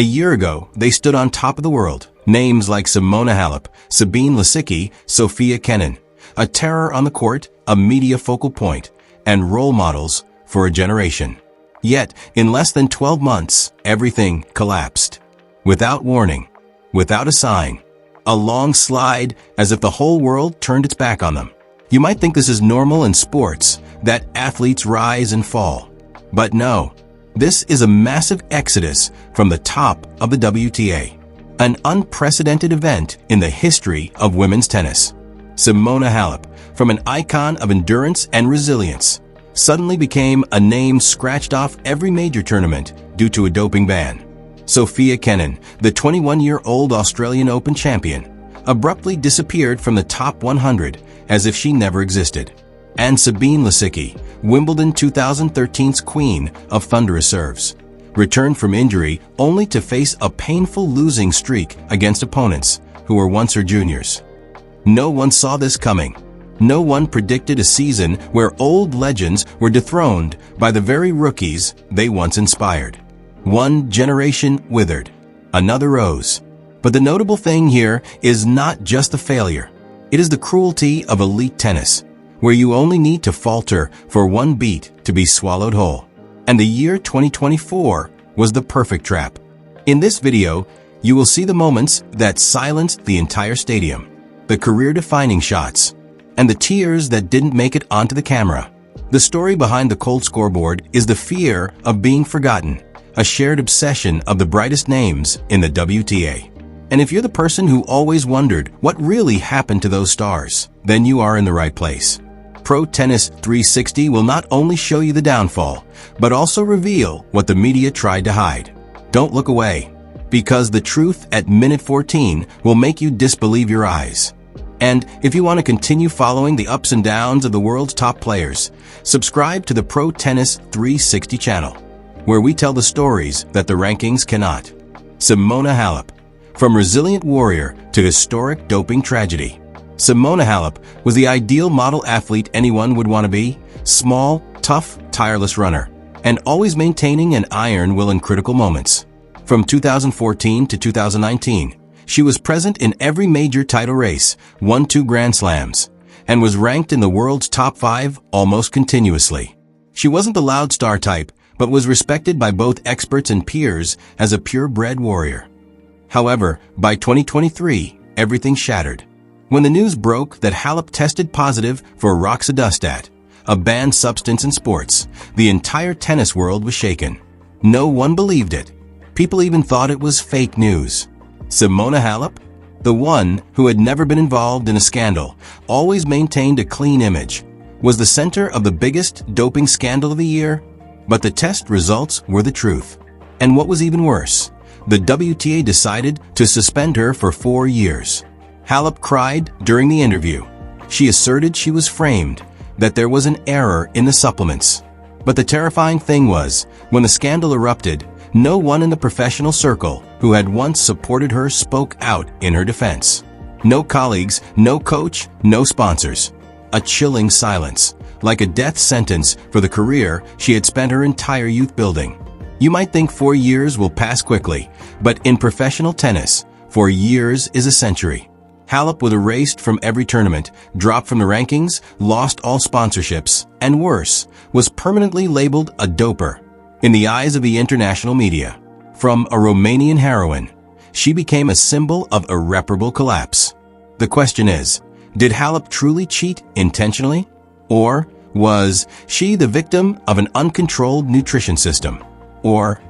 A year ago, they stood on top of the world. Names like Simona Halep, Sabine Lisicki, Sofia Kenin. A terror on the court, a media focal point, and role models for a generation. Yet, in less than 12 months, everything collapsed. Without warning, without a sign. A long slide as if the whole world turned its back on them. You might think this is normal in sports, that athletes rise and fall. But no, this is a massive exodus from the top of the WTA. An unprecedented event in the history of women's tennis. Simona Halep, from an icon of endurance and resilience, suddenly became a name scratched off every major tournament due to a doping ban. Sofia Kenin, the 21-year-old Australian Open champion, abruptly disappeared from the top 100 as if she never existed. And Sabine Lisicki, Wimbledon 2013's queen of thunderous serves, returned from injury only to face a painful losing streak against opponents who were once her juniors. No one saw this coming. No one predicted a season where old legends were dethroned by the very rookies they once inspired. One generation withered, another rose. But the notable thing here is not just the failure. It is the cruelty of elite tennis, where you only need to falter for one beat to be swallowed whole. And the year 2024 was the perfect trap. In this video, you will see the moments that silenced the entire stadium, the career-defining shots, and the tears that didn't make it onto the camera. The story behind the cold scoreboard is the fear of being forgotten, a shared obsession of the brightest names in the WTA. And if you're the person who always wondered what really happened to those stars, then you are in the right place. Pro Tennis 360 will not only show you the downfall, but also reveal what the media tried to hide. Don't look away, because the truth at minute 14 will make you disbelieve your eyes. And if you want to continue following the ups and downs of the world's top players, subscribe to the Pro Tennis 360 channel, where we tell the stories that the rankings cannot. Simona Halep. From resilient warrior to historic doping tragedy, Simona Halep was the ideal model athlete anyone would want to be. Small, tough, tireless runner, and always maintaining an iron will in critical moments. From 2014 to 2019, she was present in every major title race, won 2 Grand Slams, and was ranked in the world's top 5 almost continuously. She wasn't the loud star type, but was respected by both experts and peers as a purebred warrior. However, by 2023, everything shattered. When the news broke that Halep tested positive for roxadustat, a banned substance in sports, the entire tennis world was shaken. No one believed it. People even thought it was fake news. Simona Halep, the one who had never been involved in a scandal, always maintained a clean image, was the center of the biggest doping scandal of the year. But the test results were the truth. And what was even worse, the WTA decided to suspend her for 4 years. Halep cried during the interview. She asserted she was framed, that there was an error in the supplements. But the terrifying thing was, when the scandal erupted, no one in the professional circle who had once supported her spoke out in her defense. No colleagues, no coach, no sponsors. A chilling silence, like a death sentence for the career she had spent her entire youth building. You might think 4 years will pass quickly, but in professional tennis, 4 years is a century. Halep was erased from every tournament, dropped from the rankings, lost all sponsorships, and worse, was permanently labeled a doper. In the eyes of the international media, from a Romanian heroine, she became a symbol of irreparable collapse. The question is, did Halep truly cheat intentionally? Or was she the victim of an uncontrolled nutrition system? Or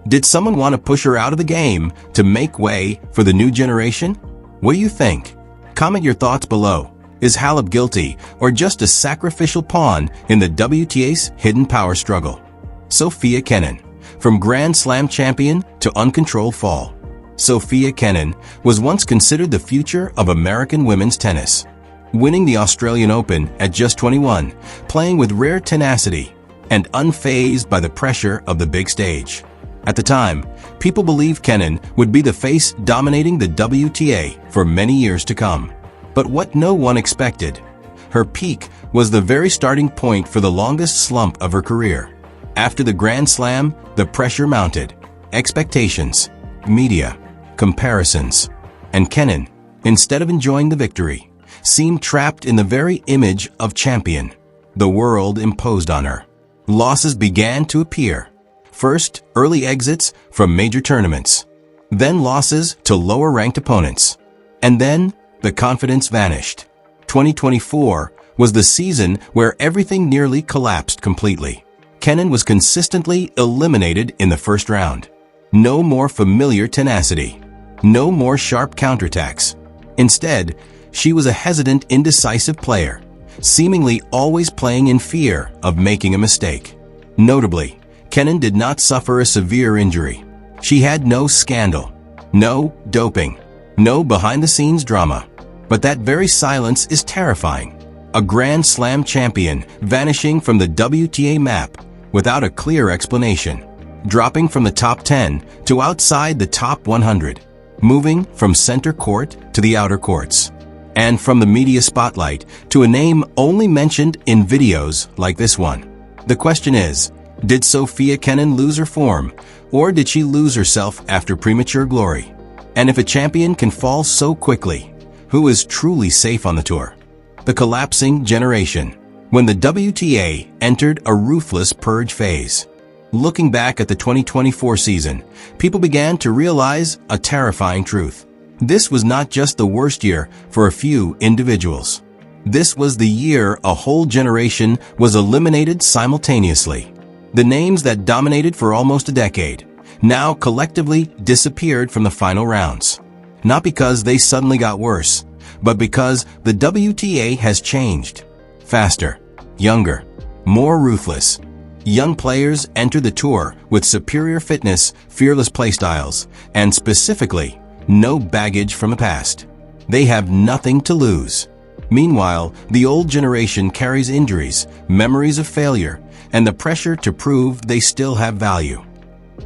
did someone want to push her out of the game to make way for the new generation? What do you think? Comment your thoughts below. Is Halep guilty or just a sacrificial pawn in the WTA's hidden power struggle? Sofia Kenin. From Grand Slam champion to uncontrolled fall, Sofia Kenin was once considered the future of American women's tennis. Winning the Australian Open at just 21, playing with rare tenacity, and unfazed by the pressure of the big stage. At the time, people believed Kenin would be the face dominating the WTA for many years to come. But what no one expected, her peak was the very starting point for the longest slump of her career. After the Grand Slam, the pressure mounted. Expectations, Media, comparisons, and Kenin, instead of enjoying the victory, seemed trapped in the very image of champion. The world imposed on her. Losses began to appear. First, early exits from major tournaments. Then losses to lower-ranked opponents. And then, the confidence vanished. 2024 was the season where everything nearly collapsed completely. Kenin was consistently eliminated in the first round. No more familiar tenacity. No more sharp counterattacks. Instead, she was a hesitant, indecisive player, seemingly always playing in fear of making a mistake. Notably, Kenin did not suffer a severe injury. She had no scandal, no doping, no behind-the-scenes drama. But that very silence is terrifying. A Grand Slam champion vanishing from the WTA map without a clear explanation, dropping from the top 10 to outside the top 100, moving from center court to the outer courts, and from the media spotlight to a name only mentioned in videos like this one. The question is, did Sofia Kenin lose her form, or did she lose herself after premature glory? And if a champion can fall so quickly, who is truly safe on the tour? The collapsing generation. When the WTA entered a ruthless purge phase. Looking back at the 2024 season, people began to realize a terrifying truth. This was not just the worst year for a few individuals. This was the year a whole generation was eliminated simultaneously. The names that dominated for almost a decade now collectively disappeared from the final rounds. Not because they suddenly got worse, but because the WTA has changed. Faster, younger, more ruthless. Young players enter the tour with superior fitness, fearless playstyles, and specifically, no baggage from the past. They have nothing to lose. Meanwhile, the old generation carries injuries, memories of failure, and the pressure to prove they still have value.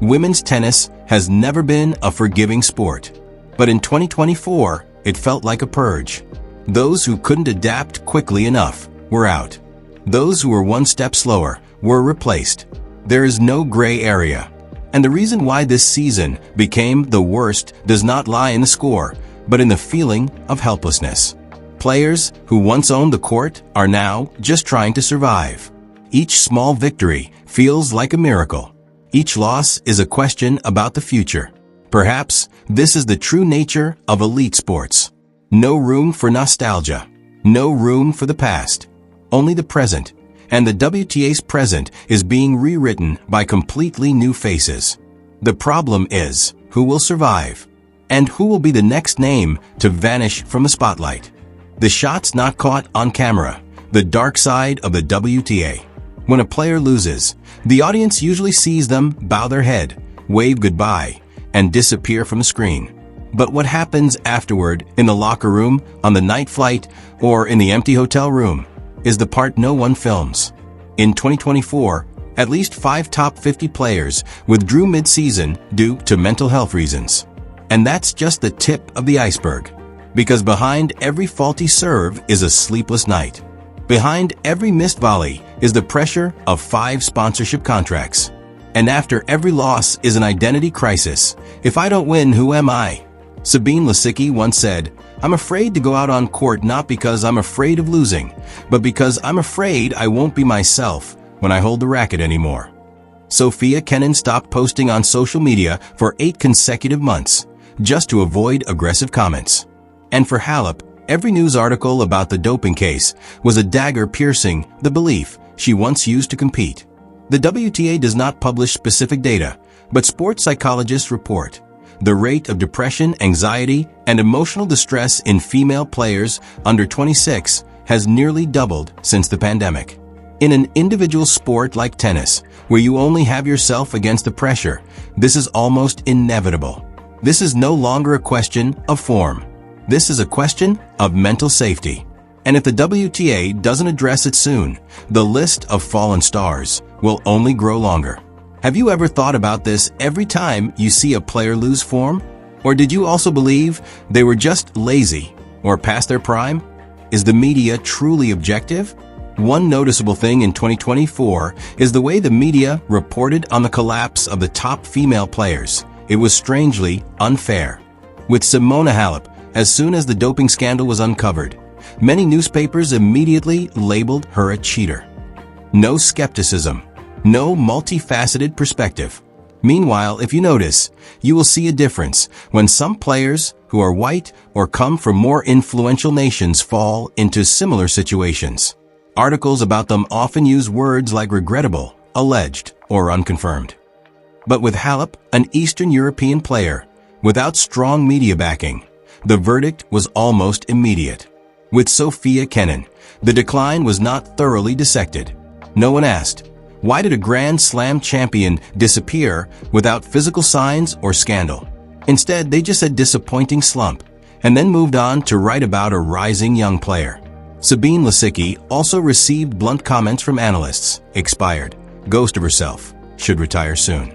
Women's tennis has never been a forgiving sport. But in 2024, it felt like a purge. Those who couldn't adapt quickly enough were out. Those who were one step slower were replaced. There is no gray area. And the reason why this season became the worst does not lie in the score, but in the feeling of helplessness. Players who once owned the court are now just trying to survive. Each small victory feels like a miracle. Each loss is a question about the future. Perhaps this is the true nature of elite sports. No room for nostalgia. No room for the past. Only the present. And the WTA's present is being rewritten by completely new faces. The problem is, who will survive? And who will be the next name to vanish from the spotlight? The shots not caught on camera. The dark side of the WTA. When a player loses, the audience usually sees them bow their head, wave goodbye, and disappear from the screen. But what happens afterward in the locker room, on the night flight, or in the empty hotel room is the part no one films. In 2024, at least 5 top 50 players withdrew mid-season due to mental health reasons. And that's just the tip of the iceberg. Because behind every faulty serve is a sleepless night. Behind every missed volley is the pressure of 5 sponsorship contracts. And after every loss is an identity crisis. If I don't win, who am I? Sabine Lisicki once said, "I'm afraid to go out on court not because I'm afraid of losing, but because I'm afraid I won't be myself when I hold the racket anymore." Sofia Kenin stopped posting on social media for 8 consecutive months, just to avoid aggressive comments. And for Halep, every news article about the doping case was a dagger piercing the belief she once used to compete. The WTA does not publish specific data, but sports psychologists report the rate of depression, anxiety, and emotional distress in female players under 26 has nearly doubled since the pandemic. In an individual sport like tennis, where you only have yourself against the pressure, this is almost inevitable. This is no longer a question of form. This is a question of mental safety. And if the WTA doesn't address it soon, the list of fallen stars will only grow longer. Have you ever thought about this every time you see a player lose form? Or did you also believe they were just lazy or past their prime? Is the media truly objective? One noticeable thing in 2024 is the way the media reported on the collapse of the top female players, it was strangely unfair. With Simona Halep, as soon as the doping scandal was uncovered, many newspapers immediately labeled her a cheater. No skepticism, no multifaceted perspective. Meanwhile, if you notice, you will see a difference when some players who are white or come from more influential nations fall into similar situations. Articles about them often use words like regrettable, alleged, or unconfirmed. But with Halep, an Eastern European player, without strong media backing, the verdict was almost immediate. With Sofia Kenin, the decline was not thoroughly dissected. No one asked, why did a Grand Slam champion disappear without physical signs or scandal? Instead, they just said disappointing slump, and then moved on to write about a rising young player. Sabine Lisicki also received blunt comments from analysts, expired, ghost of herself, should retire soon.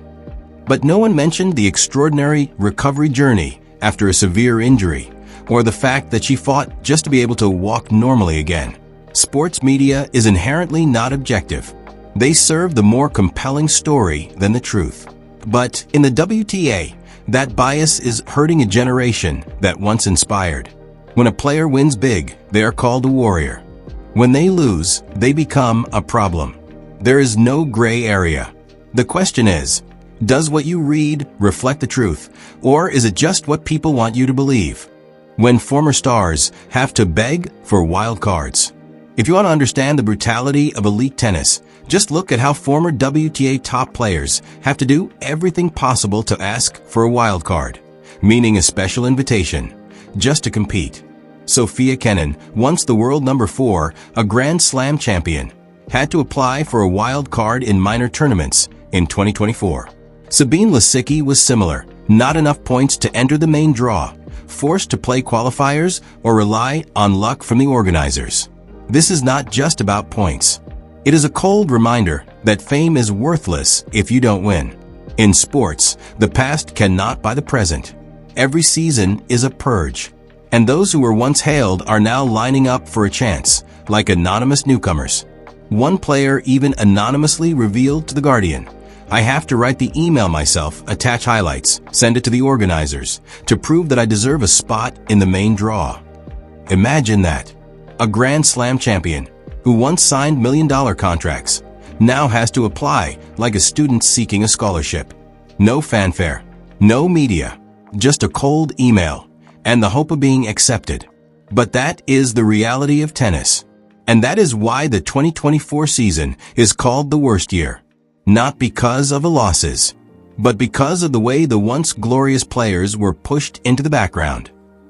But no one mentioned the extraordinary recovery journey after a severe injury, or the fact that she fought just to be able to walk normally again. Sports media is inherently not objective. They serve the more compelling story than the truth. But in the WTA, that bias is hurting a generation that once inspired. When a player wins big, they are called a warrior. When they lose, they become a problem. There is no gray area. The question is, does what you read reflect the truth, or is it just what people want you to believe? When former stars have to beg for wild cards. If you want to understand the brutality of elite tennis, just look at how former WTA top players have to do everything possible to ask for a wild card, meaning a special invitation, just to compete. Sofia Kenin, once the world number 4, a Grand Slam champion, had to apply for a wild card in minor tournaments in 2024. Sabine Lisicki was similar, not enough points to enter the main draw, forced to play qualifiers or rely on luck from the organizers. This is not just about points. It is a cold reminder that fame is worthless if you don't win. In sports, the past cannot buy the present. Every season is a purge, and those who were once hailed are now lining up for a chance, like anonymous newcomers. One player even anonymously revealed to The Guardian, "I have to write the email myself, attach highlights, send it to the organizers, to prove that I deserve a spot in the main draw." Imagine that. A Grand Slam champion, who once signed million-dollar contracts, now has to apply like a student seeking a scholarship. No fanfare, no media, just a cold email, and the hope of being accepted. But that is the reality of tennis. And that is why the 2024 season is called the worst year. Not because of the losses, but because of the way the once glorious players were pushed into the background,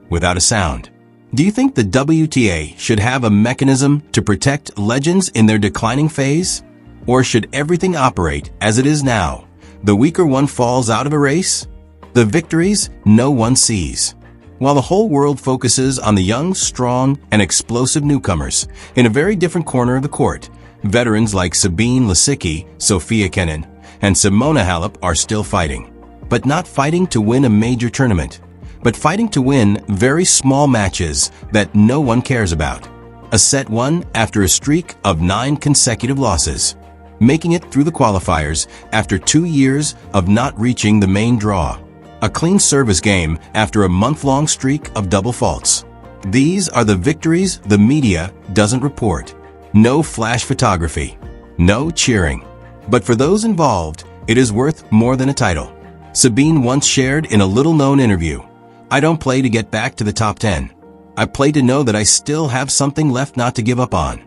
without a sound. Do you think the WTA should have a mechanism to protect legends in their declining phase? Or should everything operate as it is now? The weaker one falls out of a race? The victories no one sees. While the whole world focuses on the young, strong, and explosive newcomers, in a very different corner of the court, veterans like Sabine Lisicki, Sofia Kenin, and Simona Halep are still fighting. But not fighting to win a major tournament, but fighting to win very small matches that no one cares about. A set won after a streak of 9 consecutive losses. Making it through the qualifiers after 2 years of not reaching the main draw. A clean service game after a month-long streak of double faults. These are the victories the media doesn't report. No flash photography. No cheering. But for those involved, it is worth more than a title. Sabine once shared in a little-known interview, "I don't play to get back to the top 10. I play to know that I still have something left not to give up on."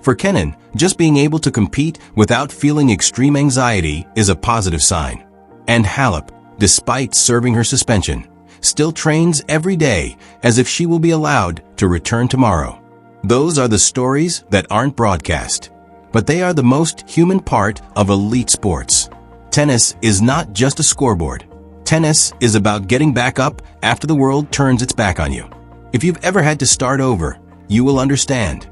For Kenin, just being able to compete without feeling extreme anxiety is a positive sign. And Halep, despite serving her suspension, still trains every day as if she will be allowed to return tomorrow. Those are the stories that aren't broadcast, but they are the most human part of elite sports. Tennis is not just a scoreboard. Tennis is about getting back up after the world turns its back on you. If you've ever had to start over, you will understand.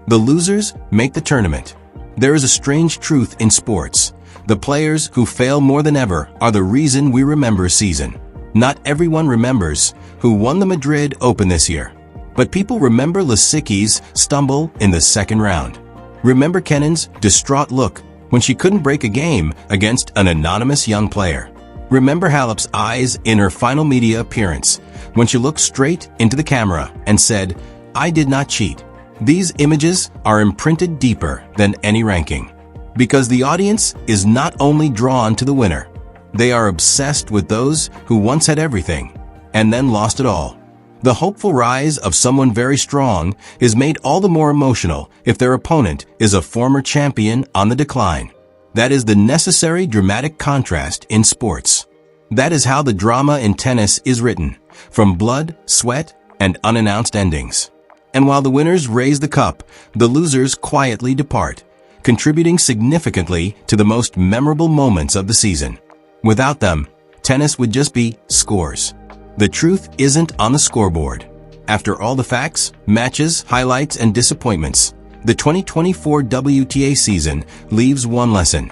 The losers make the tournament. There is a strange truth in sports. The players who fail more than ever are the reason we remember a season. Not everyone remembers who won the Madrid Open this year. But people remember Lisicki's stumble in the second round. Remember Kenin's distraught look when she couldn't break a game against an anonymous young player. Remember Halep's eyes in her final media appearance, when she looked straight into the camera and said, "I did not cheat." These images are imprinted deeper than any ranking, because the audience is not only drawn to the winner, they are obsessed with those who once had everything and then lost it all. The hopeful rise of someone very strong is made all the more emotional if their opponent is a former champion on the decline. That is the necessary dramatic contrast in sports. That is how the drama in tennis is written, from blood, sweat, and unannounced endings. And while the winners raise the cup, the losers quietly depart, contributing significantly to the most memorable moments of the season. Without them, tennis would just be scores. The truth isn't on the scoreboard. After all the facts, matches, highlights, and disappointments, the 2024 WTA season leaves one lesson.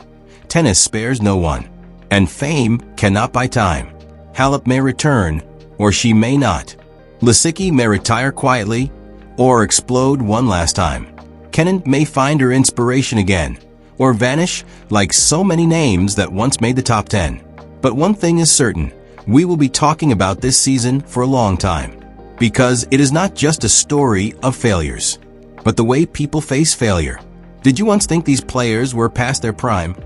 Tennis spares no one, and fame cannot buy time. Halep may return, or she may not. Lisicki may retire quietly, or explode one last time. Kenin may find her inspiration again, or vanish like so many names that once made the top 10. But one thing is certain, we will be talking about this season for a long time, because it is not just a story of failures, but the way people face failure. Did you once think these players were past their prime?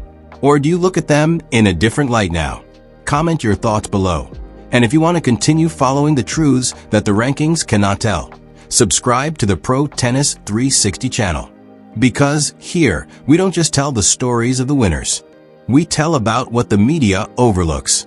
Or do you look at them in a different light now? Comment your thoughts below. And if you want to continue following the truths that the rankings cannot tell, subscribe to the Pro Tennis 360 channel. Because here, we don't just tell the stories of the winners. We tell about what the media overlooks.